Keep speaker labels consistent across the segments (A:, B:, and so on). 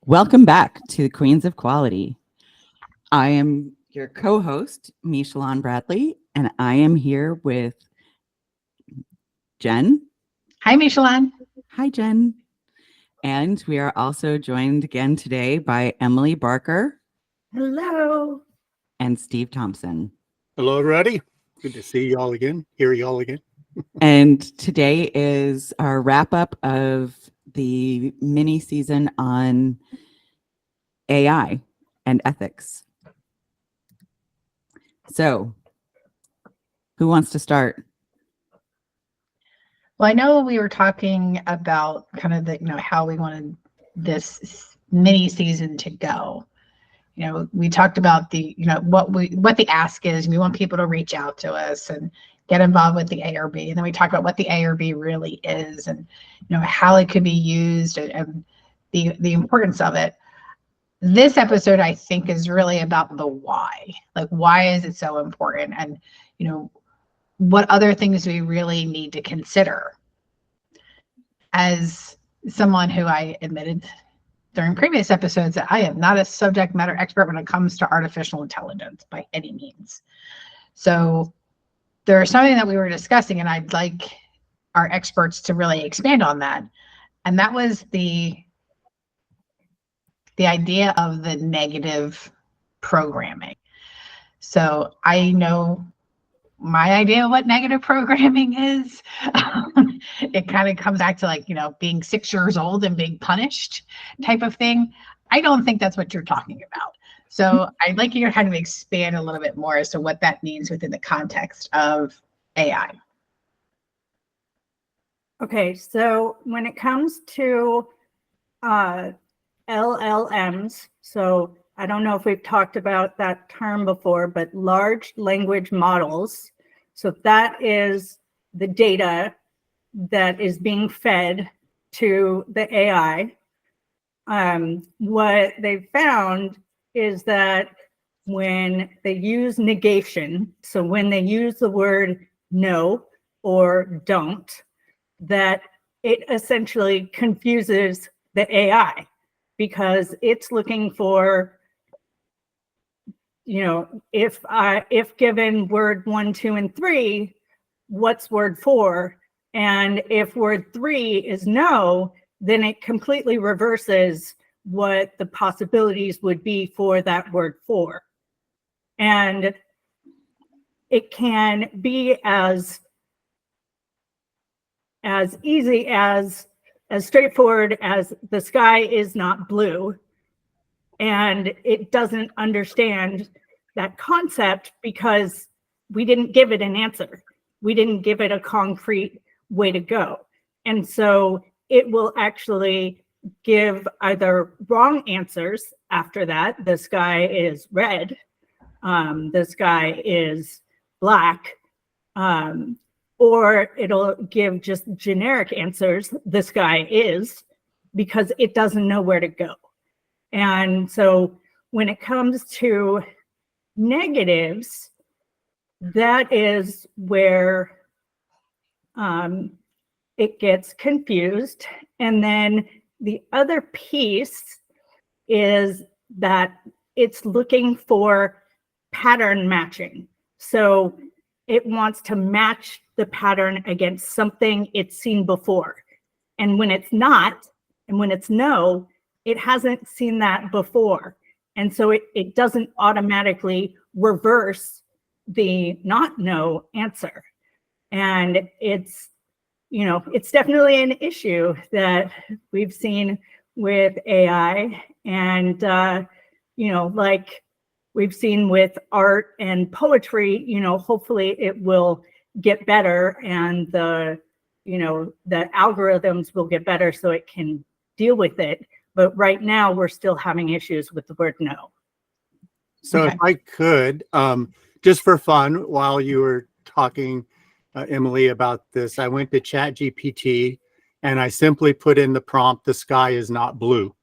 A: Welcome back to the Queens of Quality. I am your co-host, Michelleanne Bradley, and I am here with Jen.
B: Hi, Michelleanne.
A: Hi, Jen. And we are also joined again today by Emily Barker.
C: Hello.
A: And Steve Thompson.
D: Hello, everybody. Good to see y'all again, hear y'all again.
A: And today is our wrap-up of the mini season on AI and ethics. So, who wants to start?
B: Well, I know we were talking about kind of the, how we wanted this mini season to go. We talked about the, what the ask is. We want people to reach out to us and get involved with the ARB. And then we talked about what the ARB really is and, how it could be used and the importance of it. This episode, I think, is really about the why. Like, why is it so important? And, what other things we really need to consider. As someone who I admitted during previous episodes that I am not a subject matter expert when it comes to artificial intelligence by any means. So there's something that we were discussing, and I'd like our experts to really expand on that. And that was the idea of the negative programming. So I know my idea of what negative programming is. It kind of comes back to being 6 years old and being punished type of thing. I don't think that's what you're talking about. So I'd like you to kind of expand a little bit more as to what that means within the context of AI.
C: Okay, so when it comes to LLMs, so I don't know if we've talked about that term before, but large language models. So that is the data that is being fed to the AI. What they found is that when they use negation, so when they use the word no or don't, that it essentially confuses the AI because it's looking for, if given word 1, 2, and 3, what's word 4? And if word 3 is no, then it completely reverses what the possibilities would be for that word 4. And it can be as easy as straightforward as the sky is not blue. And it doesn't understand that concept because we didn't give it an answer. We didn't give it a concrete way to go. And so it will actually give either wrong answers after that. The sky is red. The sky is black. Or it'll give just generic answers. The sky is, because it doesn't know where to go. And so when it comes to negatives, that is where it gets confused. And then the other piece is that it's looking for pattern matching. So it wants to match the pattern against something it's seen before. And when it's not, and when it's no, it hasn't seen that before. And so it doesn't automatically reverse the not no answer. And it's definitely an issue that we've seen with AI. And, like we've seen with art and poetry, hopefully it will get better and the algorithms will get better so it can deal with it. But right now, we're still having issues with the word no.
D: So if I could, just for fun, while you were talking, Emily, about this, I went to ChatGPT and I simply put in the prompt, "The sky is not blue."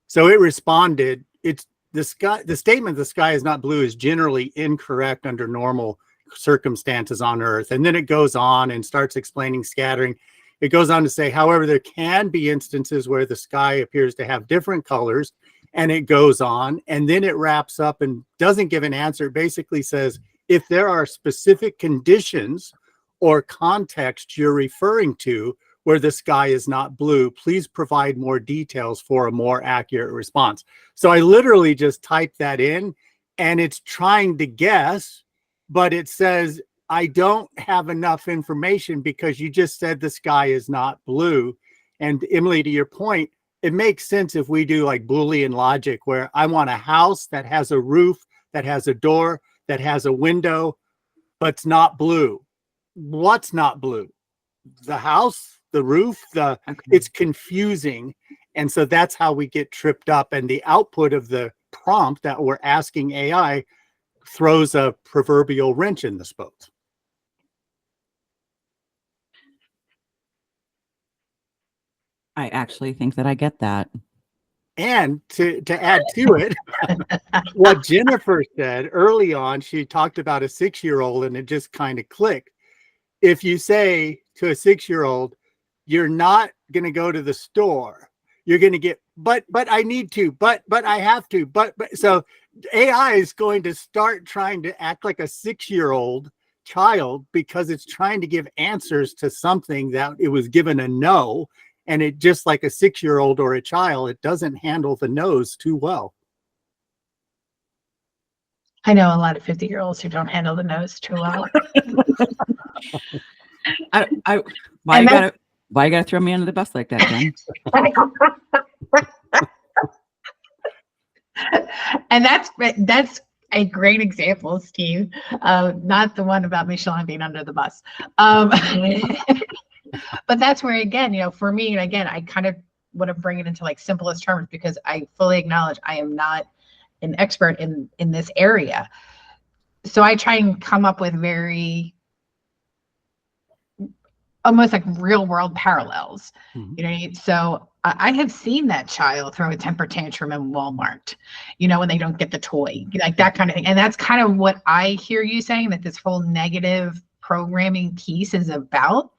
D: So it responded. It's the sky. The statement, "The sky is not blue," is generally incorrect under normal circumstances on Earth. And then it goes on and starts explaining scattering. It goes on to say, however, there can be instances where the sky appears to have different colors, and it goes on, and then it wraps up and doesn't give an answer. It basically says, if there are specific conditions or context you're referring to where the sky is not blue, please provide more details for a more accurate response. So I literally just typed that in, and it's trying to guess, but it says, I don't have enough information because you just said the sky is not blue. And Emily, to your point, it makes sense if we do like Boolean logic, where I want a house that has a roof, that has a door, that has a window, but it's not blue. What's not blue? The house, the roof, it's confusing. And so that's how we get tripped up. And the output of the prompt that we're asking AI throws a proverbial wrench in the spokes.
A: I actually think that I get that.
D: And to add to it, what Jennifer said early on, she talked about a 6-year-old, and it just kind of clicked. If you say to a 6-year-old, you're not going to go to the store, you're going to get, but I need to, but I have to, but so AI is going to start trying to act like a 6-year-old child because it's trying to give answers to something that it was given a no. And it just like a 6-year-old or a child, it doesn't handle the no's too well.
B: I know a lot of 50-year-olds who don't handle the nose too well.
A: Why you gotta throw me under the bus like that, Jen?
B: And that's a great example, Steve. Not the one about Michelleanne being under the bus. But that's where, again, for me, again, I kind of want to bring it into like simplest terms because I fully acknowledge I am not an expert in this area. So I try and come up with very almost like real world parallels.
D: Mm-hmm.
B: So I have seen that child throw a temper tantrum in Walmart, when they don't get the toy, like that kind of thing. And that's kind of what I hear you saying, that this whole negative programming piece is about,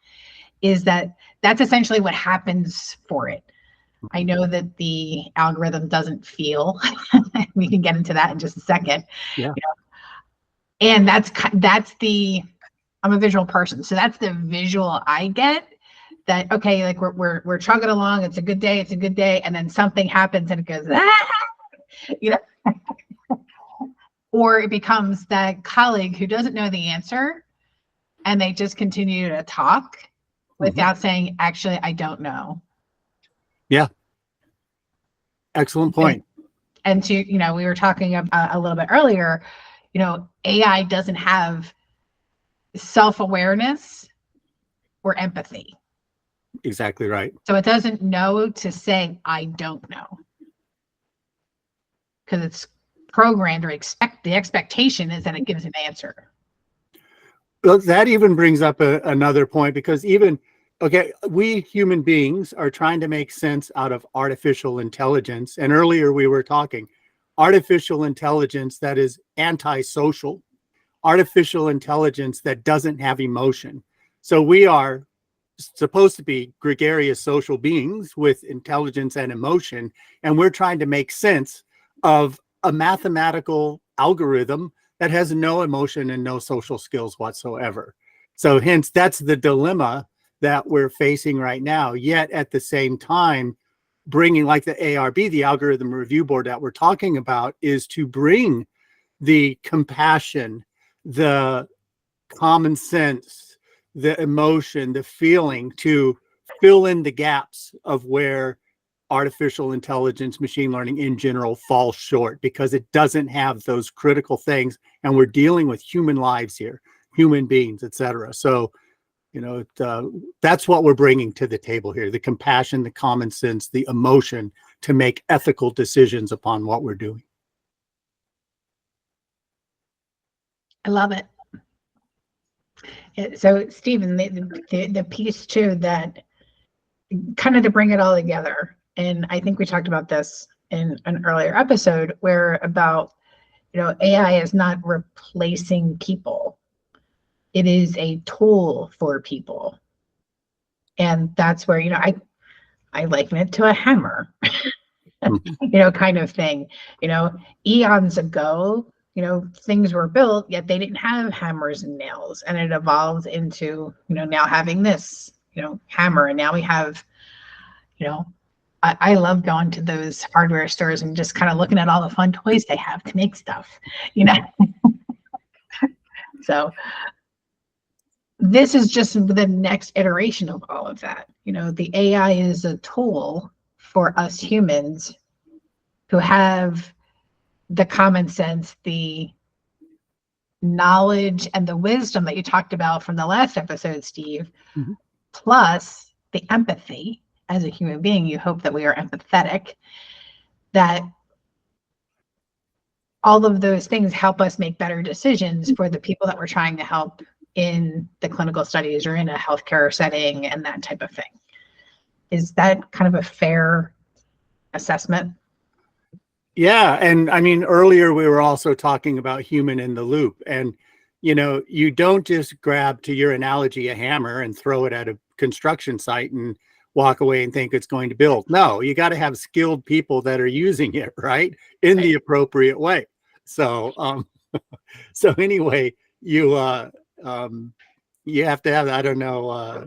B: is that's essentially what happens for it. I know that the algorithm doesn't feel. We can get into that in just a second.
D: Yeah.
B: And that's I'm a visual person, so that's the visual I get. That okay, like we're chugging along. It's a good day. And then something happens and it goes, or it becomes that colleague who doesn't know the answer, and they just continue to talk without saying, actually, I don't know.
D: Yeah. Excellent point.
B: And to, we were talking about a little bit earlier, AI doesn't have self-awareness or empathy.
D: Exactly right.
B: So it doesn't know to say, I don't know. Because it's programmed, or the expectation is that it gives an answer.
D: Well, that even brings up another point, because we human beings are trying to make sense out of artificial intelligence. And earlier we were talking artificial intelligence that is antisocial, artificial intelligence that doesn't have emotion. So we are supposed to be gregarious social beings with intelligence and emotion. And we're trying to make sense of a mathematical algorithm that has no emotion and no social skills whatsoever. So hence, that's the dilemma that we're facing right now. Yet at the same time, bringing like the ARB, the algorithm review board that we're talking about, is to bring the compassion, the common sense, the emotion, the feeling, to fill in the gaps of where artificial intelligence, machine learning in general falls short, because it doesn't have those critical things. And we're dealing with human lives here, human beings, etc. So, that's what we're bringing to the table here: the compassion, the common sense, the emotion to make ethical decisions upon what we're doing.
B: I love it. So, Stephen, the piece too, that kind of to bring it all together, and I think we talked about this in an earlier episode, where about, AI is not replacing people. It is a tool for people. And that's where, I liken it to a hammer, kind of thing. Eons ago, things were built, yet they didn't have hammers and nails. And it evolved into, now having this, hammer. And now we have, I love going to those hardware stores and just kind of looking at all the fun toys they have to make stuff, So this is just the next iteration of all of that. The AI is a tool for us humans who have the common sense, the knowledge, and the wisdom that you talked about from the last episode, Steve, plus the empathy. As a human being, you hope that we are empathetic, that all of those things help us make better decisions for the people that we're trying to help in the clinical studies or in a healthcare setting and that type of thing. Is that kind of a fair assessment?
D: Yeah. And I mean, earlier we were also talking about human in the loop. And, you don't just grab, to your analogy, a hammer and throw it at a construction site and walk away and think it's going to build. No, you got to have skilled people that are using it, right, in the appropriate way. So, so anyway, you have to have, I don't know,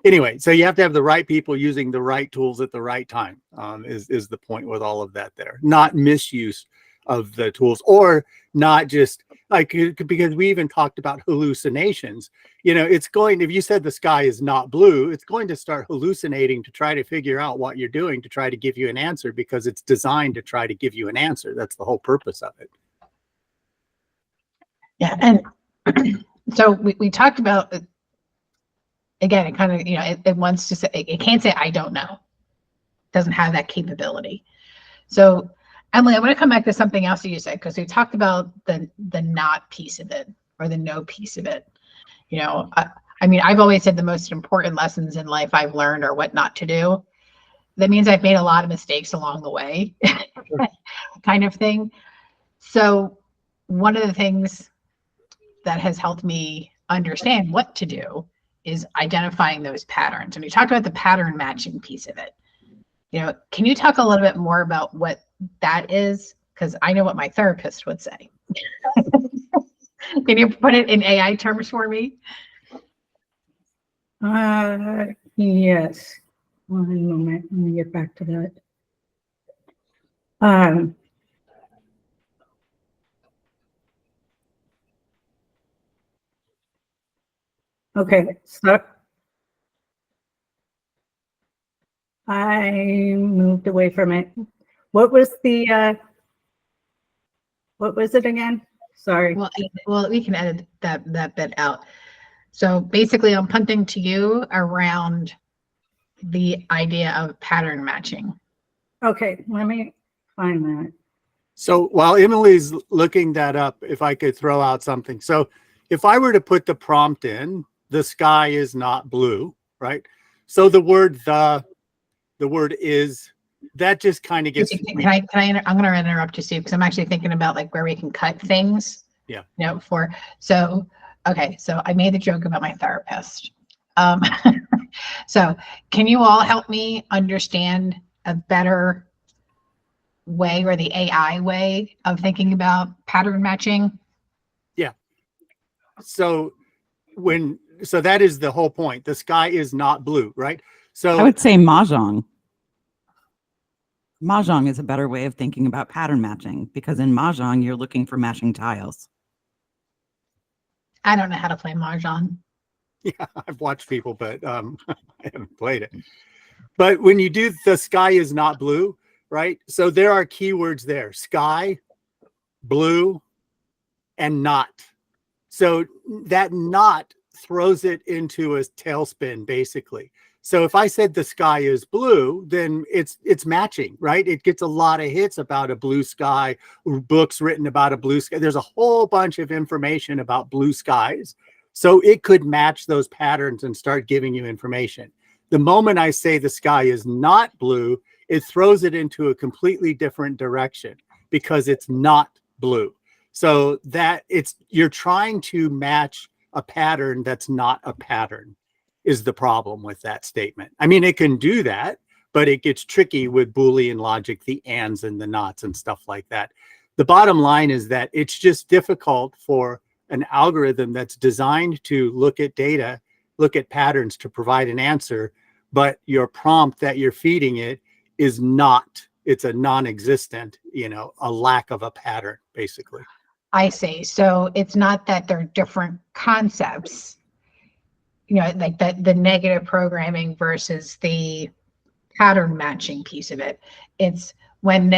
D: anyway, so you have to have the right people using the right tools at the right time, is the point with all of that there. Not misuse of the tools, or not just because we even talked about hallucinations. It's going, if you said the sky is not blue, it's going to start hallucinating to try to figure out what you're doing to try to give you an answer, because it's designed to try to give you an answer. That's the whole purpose of it.
B: Yeah. And so we talked about, again, it kind of, it wants to say, it can't say, I don't know. It doesn't have that capability. So Emily, I want to come back to something else that you said, because we talked about the not piece of it, or the no piece of it. I mean, I've always said the most important lessons in life I've learned are what not to do. That means I've made a lot of mistakes along the way, kind of thing. So one of the things that has helped me understand what to do is identifying those patterns. And we talked about the pattern matching piece of it. Can you talk a little bit more about what that is? Because I know what my therapist would say. Can you put it in AI terms for me?
C: Yes. One moment. Let me get back to that. Okay, so I moved away from it. What was it again? Sorry.
B: Well, we can edit that bit out. So basically, I'm punting to you around the idea of pattern matching.
C: Okay, let me find that.
D: So while Emily's looking that up, if I could throw out something. So if I were to put the prompt in, the sky is not blue, right? So the word is, that just kind of gets.
B: I'm going to interrupt you, Steve, because I'm actually thinking about like where we can cut things.
D: Yeah.
B: So I made the joke about my therapist. So can you all help me understand a better way, or the AI way of thinking about pattern matching?
D: Yeah. So that is the whole point. The sky is not blue, right? So
A: I would say mahjong. Mahjong is a better way of thinking about pattern matching, because in mahjong, you're looking for matching tiles.
B: I don't know how to play mahjong.
D: Yeah, I've watched people, but I haven't played it. But when you do, the sky is not blue, right? So there are keywords there: sky, blue, and not. So that not throws it into a tailspin, basically. So if I said the sky is blue, then it's matching, right? It gets a lot of hits about a blue sky, books written about a blue sky. There's a whole bunch of information about blue skies. So it could match those patterns and start giving you information. The moment I say the sky is not blue, it throws it into a completely different direction, because it's not blue. So that you're trying to match a pattern that's not a pattern. is the problem with that statement. I mean, it can do that, but it gets tricky with Boolean logic, the ands and the nots and stuff like that. The bottom line is that it's just difficult for an algorithm that's designed to look at data, look at patterns to provide an answer, but your prompt that you're feeding it is not, it's a non-existent, a lack of a pattern, basically.
B: I see. So it's not that they're different concepts, like the negative programming versus the pattern matching piece of it. It's when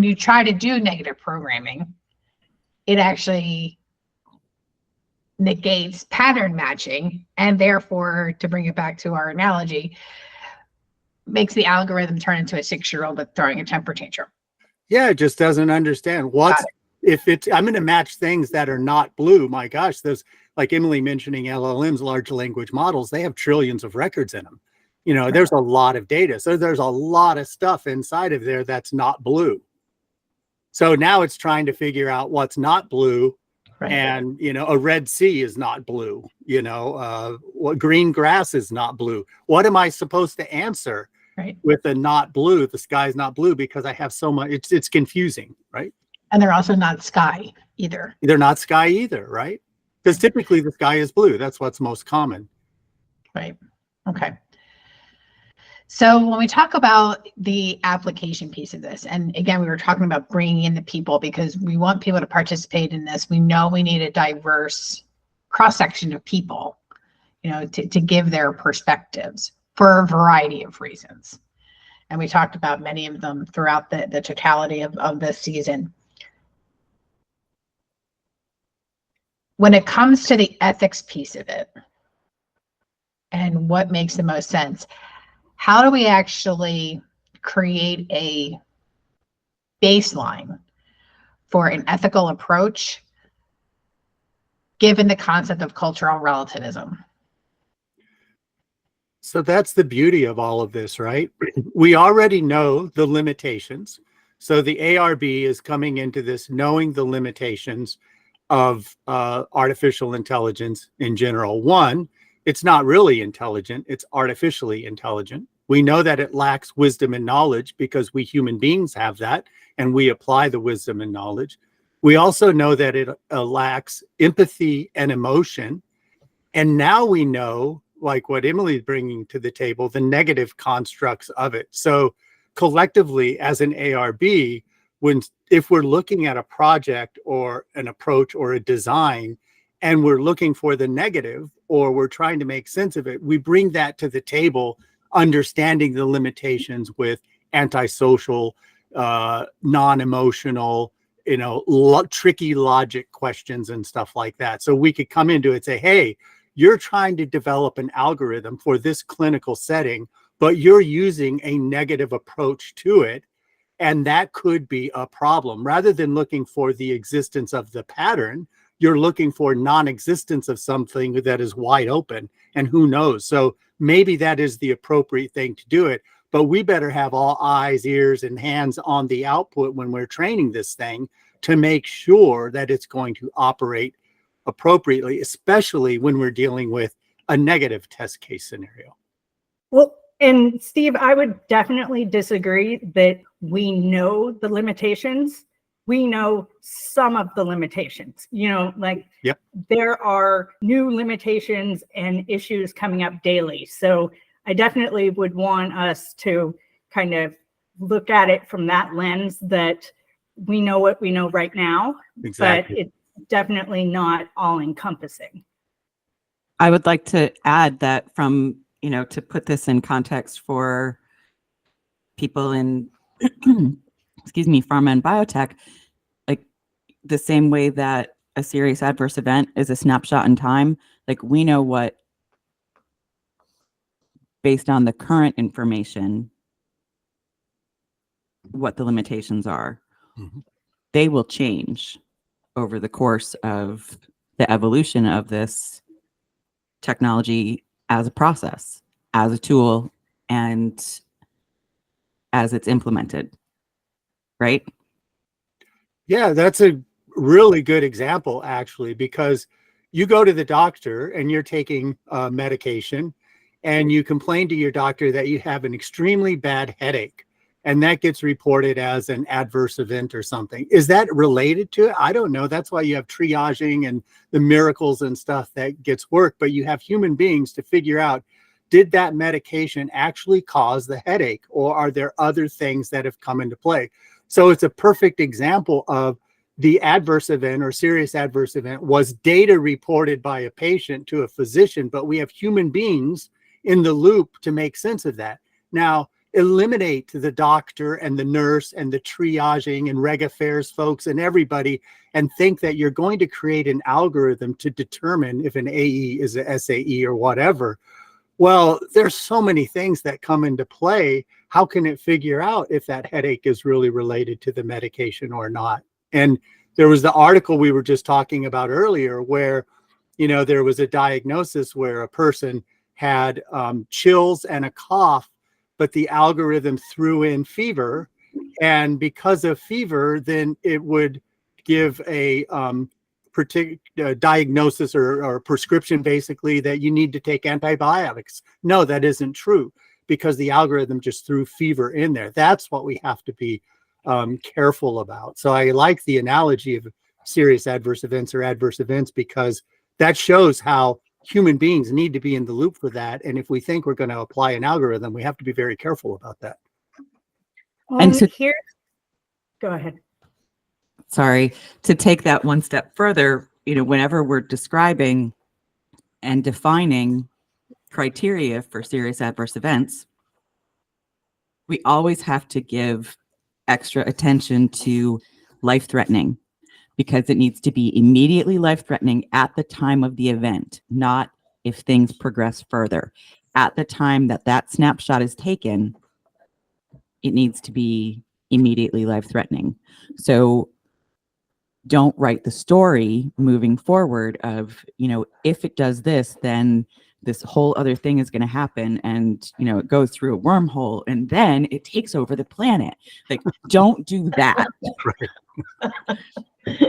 B: you try to do negative programming, it actually negates pattern matching, and therefore, to bring it back to our analogy, makes the algorithm turn into a 6-year-old that's throwing a temper tantrum.
D: Yeah, it just doesn't understand I'm going to match things that are not blue. My gosh, there's, like Emily mentioning LLMs, large language models, they have trillions of records in them. There's a lot of data. So there's a lot of stuff inside of there that's not blue. So now it's trying to figure out what's not blue. Right. And, a red sea is not blue. What green grass is not blue. What am I supposed to answer? Right. With a not blue? The sky's not blue because I have so much. It's confusing, right?
B: And they're also not sky either.
D: They're not sky either, right? Because typically the sky is blue. That's what's most common.
B: Right. Okay. So when we talk about the application piece of this, and again, we were talking about bringing in the people because we want people to participate in this. We know we need a diverse cross-section of people, to give their perspectives for a variety of reasons. And we talked about many of them throughout the totality of this season. When it comes to the ethics piece of it and what makes the most sense, how do we actually create a baseline for an ethical approach given the concept of cultural relativism?
D: So that's the beauty of all of this, right? We already know the limitations. So the ARB is coming into this knowing the limitations of artificial intelligence in general. One, it's not really intelligent, it's artificially intelligent. We know that it lacks wisdom and knowledge because we human beings have that, and we apply the wisdom and knowledge. We also know that it lacks empathy and emotion. And now we know, like what Emily's bringing to the table, the negative constructs of it. So collectively, as an ARB, if we're looking at a project or an approach or a design, and we're looking for the negative, or we're trying to make sense of it, we bring that to the table, understanding the limitations with antisocial, non-emotional, tricky logic questions and stuff like that. So we could come into it and say, hey, you're trying to develop an algorithm for this clinical setting, but you're using a negative approach to it. And that could be a problem. Rather than looking for the existence of the pattern, you're looking for non-existence of something that is wide open, and who knows? So maybe that is the appropriate thing to do it, but we better have all eyes, ears, and hands on the output when we're training this thing to make sure that it's going to operate appropriately, especially when we're dealing with a negative test case scenario.
C: Well, and Steve, I would definitely disagree that we know the limitations. We know some of the limitations,
D: Yep.
C: There are new limitations and issues coming up daily. So I definitely would want us to kind of look at it from that lens, that we know what we know right now,
D: Exactly.
C: But it's definitely not all encompassing.
A: I would like to add that from, to put this in context for people in, excuse me, pharma and biotech, like the same way that a serious adverse event is a snapshot in time, like we know what, based on the current information, what the limitations are. Mm-hmm. They will change over the course of the evolution of this technology as a process, as a tool, and as it's implemented, right?
D: Yeah, that's a really good example, actually, because you go to the doctor and you're taking medication, and you complain to your doctor that you have an extremely bad headache, and that gets reported as an adverse event or something. Is that related to it? I don't know. That's why you have triaging and the miracles and stuff that gets worked, but you have human beings to figure out, did that medication actually cause the headache, or are there other things that have come into play? So it's a perfect example of the adverse event or serious adverse event was data reported by a patient to a physician, but we have human beings in the loop to make sense of that. Now, eliminate the doctor and the nurse and the triaging and reg affairs folks and everybody, and think that you're going to create an algorithm to determine if an AE is a SAE or whatever. Well, there's so many things that come into play. How can it figure out if that headache is really related to the medication or not? And there was the article we were just talking about earlier where, you know, there was a diagnosis where a person had chills and a cough, but the algorithm threw in fever. And because of fever, then it would give a particular diagnosis or prescription, basically, that you need to take antibiotics. No, that isn't true, because the algorithm just threw fever in there. That's what we have to be careful about. So I like the analogy of serious adverse events or adverse events, because that shows how human beings need to be in the loop for that. And if we think we're going to apply an algorithm, we have to be very careful about that.
A: And so
C: here, go ahead.
A: Sorry, to take that one step further, you know, whenever we're describing and defining criteria for serious adverse events, we always have to give extra attention to life-threatening, because it needs to be immediately life-threatening at the time of the event, not if things progress further. At the time that that snapshot is taken, it needs to be immediately life-threatening. So don't write the story moving forward of, you know, if it does this, then this whole other thing is going to happen, and, you know, it goes through a wormhole and then it takes over the planet. Like, don't do that.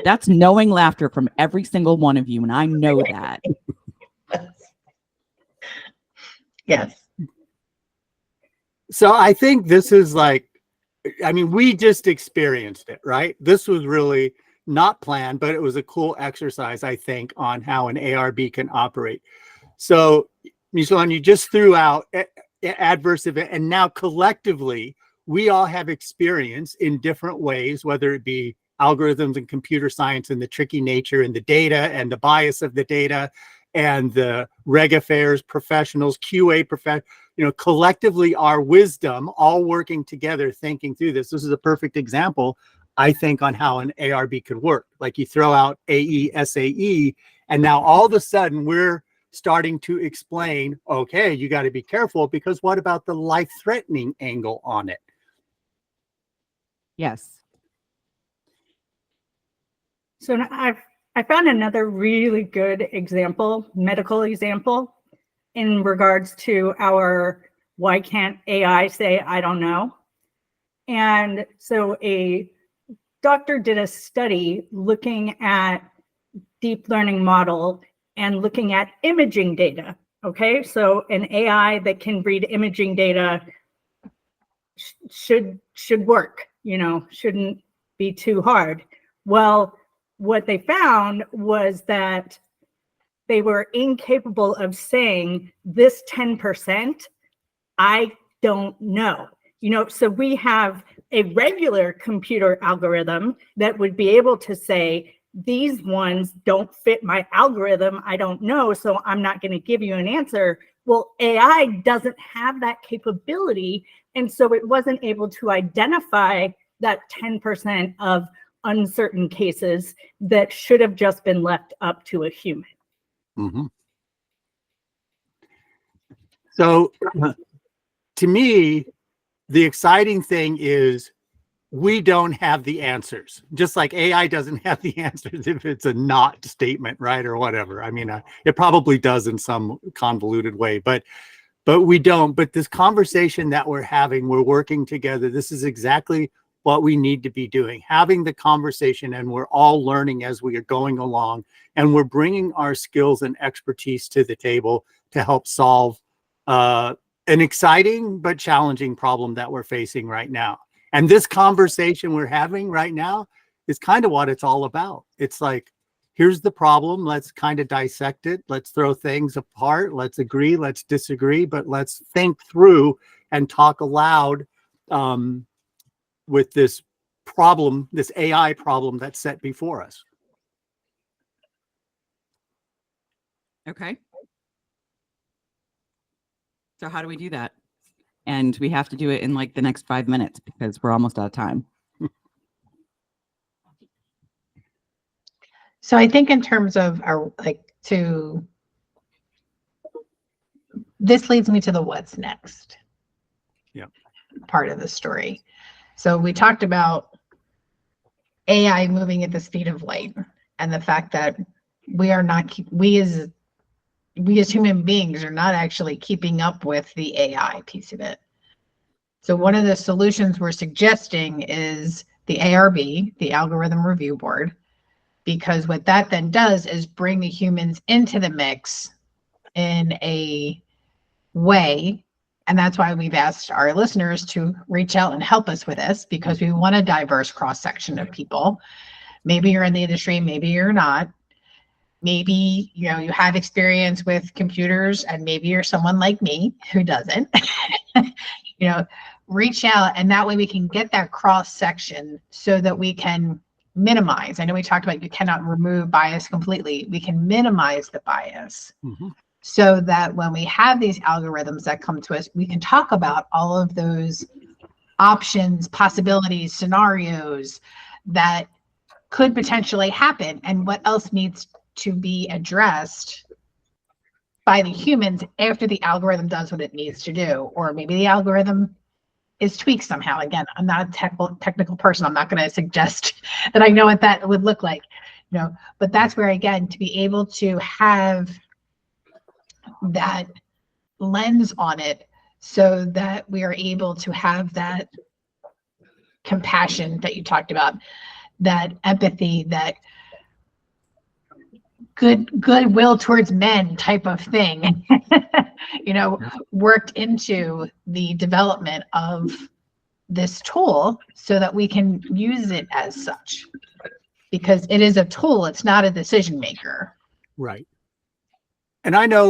A: That's knowing laughter from every single one of you, and I know that.
B: Yes.
D: So I think this is like, I mean, we just experienced it, right? This was really not planned, but it was a cool exercise, I think, on how an ARB can operate. So, Michelleanne, you just threw out adverse event, and now collectively, we all have experience in different ways, whether it be algorithms and computer science and the tricky nature and the data and the bias of the data and the reg affairs professionals, QA professionals, you know, collectively our wisdom, all working together, thinking through this. This is a perfect example, I think, on how an ARB could work. Like, you throw out AE, SAE, and now all of a sudden we're starting to explain, okay, you got to be careful, because what about the life-threatening angle on it?
A: Yes.
C: So I found another really good example, medical example, in regards to our why can't AI say I don't know? And so a doctor did a study looking at deep learning model and looking at imaging data. Okay, so an AI that can read imaging data should work, you know, shouldn't be too hard. Well, what they found was that they were incapable of saying this 10%, I don't know. You know, so we have a regular computer algorithm that would be able to say, these ones don't fit my algorithm, I don't know, so I'm not going to give you an answer. Well, AI doesn't have that capability, and so it wasn't able to identify that 10% of uncertain cases that should have just been left up to a human.
D: Mm-hmm. So to me, the exciting thing is we don't have the answers, just like AI doesn't have the answers if it's a not statement, right, or whatever. I mean, it probably does in some convoluted way, but we don't. But this conversation that we're having, we're working together. This is exactly what we need to be doing, having the conversation, and we're all learning as we are going along, and we're bringing our skills and expertise to the table to help solve an exciting but challenging problem that we're facing right now. And this conversation we're having right now is kind of what it's all about. It's like, here's the problem. Let's kind of dissect it. Let's throw things apart. Let's agree. Let's disagree. But let's think through and talk aloud with this problem, this AI problem that's set before us.
A: Okay. So how do we do that? And we have to do it in like the next 5 minutes because we're almost out of time.
B: So I think in terms of this leads me to the what's next part of the story. So we talked about AI moving at the speed of light and the fact that we as human beings are not actually keeping up with the AI piece of it. So one of the solutions we're suggesting is the ARB, the Algorithm Review Board, because what that then does is bring the humans into the mix in a way. And that's why we've asked our listeners to reach out and help us with this, because we want a diverse cross-section of people. Maybe you're in the industry, maybe you're not. Maybe, you have experience with computers, and maybe you're someone like me who doesn't. Reach out, and that way we can get that cross-section so that we can minimize. I know we talked about you cannot remove bias completely. We can minimize the bias.
D: Mm-hmm.
B: So that when we have these algorithms that come to us, we can talk about all of those options, possibilities, scenarios that could potentially happen, and what else needs to be addressed by the humans after the algorithm does what it needs to do. Or maybe the algorithm is tweaked somehow. Again, I'm not a technical person. I'm not going to suggest that I know what that would look like, but that's where, again, to be able to have that lens on it so that we are able to have that compassion that you talked about, that empathy, that goodwill towards men type of thing, worked into the development of this tool so that we can use it as such, because it is a tool. It's not a decision maker.
D: Right. And I know,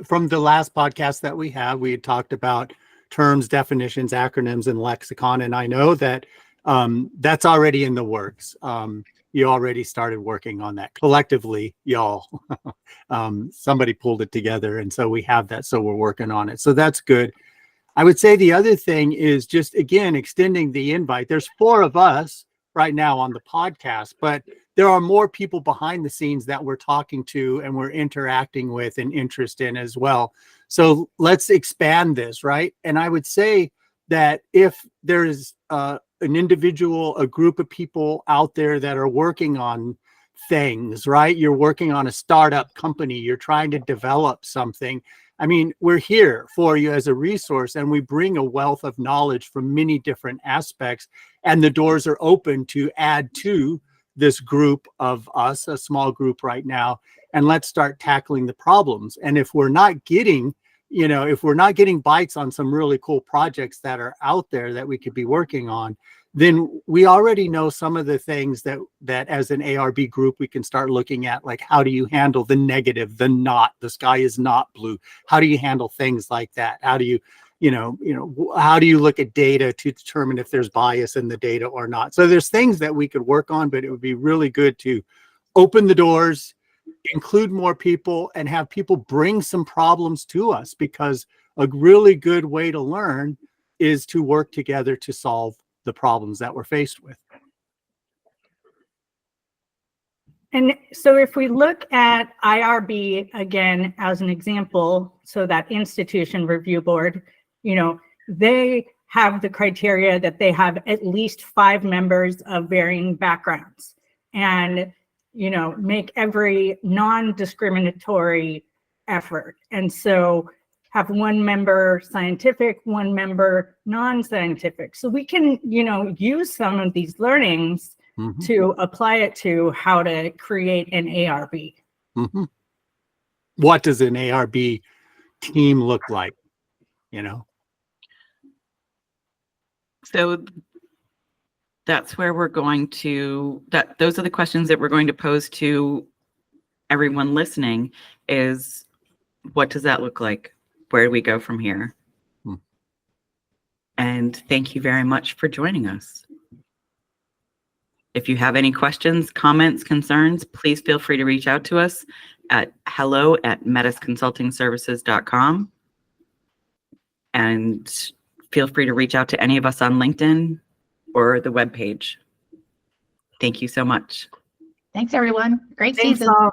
D: from the last podcast that we had talked about terms, definitions, acronyms, and lexicon. And I know that that's already in the works. You already started working on that collectively, y'all. Somebody pulled it together. And so we have that. So we're working on it. So that's good. I would say the other thing is just, again, extending the invite. There's 4 of us right now on the podcast, but there are more people behind the scenes that we're talking to and we're interacting with and interested in as well. So let's expand this, right? And I would say that if there is an individual, a group of people out there that are working on things, right? You're working on a startup company, you're trying to develop something. I mean, we're here for you as a resource, and we bring a wealth of knowledge from many different aspects, and the doors are open to add to this group of us, a small group right now, and let's start tackling the problems. And if we're not getting, bites on some really cool projects that are out there that we could be working on, then we already know some of the things that as an ARB group, we can start looking at, like, how do you handle the negative, the sky is not blue? How do you handle things like that? How do you, how do you look at data to determine if there's bias in the data or not? So there's things that we could work on, but it would be really good to open the doors, include more people, and have people bring some problems to us, because a really good way to learn is to work together to solve the problems that we're faced with.
C: And so if we look at IRB again as an example, so that institution review board, they have the criteria that they have at least 5 members of varying backgrounds, and make every non-discriminatory effort. And so have one member scientific, one member non-scientific. So we can, use some of these learnings
D: Mhm.
C: to apply it to how to create an ARB.
D: Mhm. What does an ARB team look like?
A: So that's where we're going to, those are the questions that we're going to pose to everyone listening is, what does that look like? Where do we go from here?
D: Hmm.
A: And thank you very much for joining us. If you have any questions, comments, concerns, please feel free to reach out to us at hello@metisconsultingservices.com. And feel free to reach out to any of us on LinkedIn or the webpage. Thank you so much.
B: Thanks, everyone. Great
C: Thanks
B: season.
C: all.